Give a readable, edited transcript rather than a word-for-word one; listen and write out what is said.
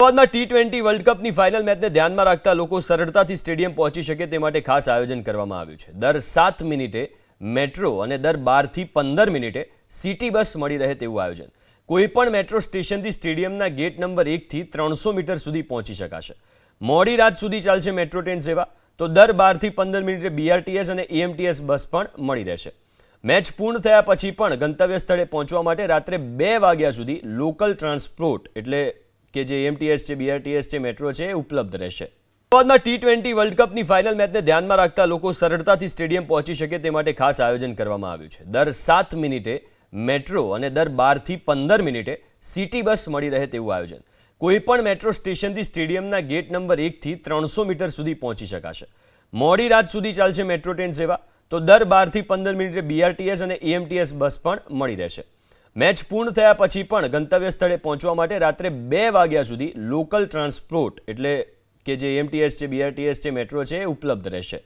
અમદાવાદમાં T20 world કપની final મેચને ધ્યાનમાં રાખતા લોકો સરળતાથી સ્ટેડિયમ પહોંચી શકે તે માટે ખાસ આયોજન કરવામાં આવ્યું છે। દર 7 મિનિટે મેટ્રો અને દર 12 થી 15 મિનિટે સિટી બસ મળી રહે તેવું આયોજન। કોઈપણ મેટ્રો સ્ટેશનથી સ્ટેડિયમના ગેટ નંબર 1 થી 300 મીટર સુધી પહોંચી શકાશે। મોડી રાત સુધી ચાલશે મેટ્રો ટ્રેન સેવા, તો દર 12 થી 15 મિનિટે BRTS અને AMTS બસ પણ મળી રહેશે। મેચ પૂર્ણ થયા પછી પણ ગંતવ્ય સ્થળે પહોંચવા માટે રાત્રે 2 વાગ્યા સુધી લોકલ ટ્રાન્સપોર્ટ એટલે કે જે AMTS છે, BRTS છે, મેટ્રો છે ઉપલબ્ધ રહેશે। અમદાવાદમાં T20 વર્લ્ડ કપની ફાઇનલ મેચને ધ્યાનમાં રાખતા લોકો સરળતાથી સ્ટેડિયમ પહોંચી શકે તે માટે ખાસ આયોજન કરવામાં આવ્યું છે। દર 7 મિનિટે મેટ્રો અને દર 12 થી 15 મિનિટે સિટી બસ મળી રહે તેવું આયોજન। કોઈપણ મેટ્રો સ્ટેશનથી સ્ટેડિયમના ગેટ નંબર 1 થી 300 મીટર સુધી પહોંચી શકાશે। મોડી રાત સુધી ચાલશે મેટ્રો ટ્રેન સેવા, તો દર 12 થી 15 મિનિટે BRTS અને AMTS બસ પણ મળી રહેશે। મેચ પૂર્ણ થયા પછી પણ ગંતવ્ય સ્થળે પહોંચવા માટે રાત્રે 2 વાગ્યા સુધી લોકલ ટ્રાન્સપોર્ટ એટલે કે જે AMTS છે, BRTS છે, મેટ્રો છે ઉપલબ્ધ રહેશે।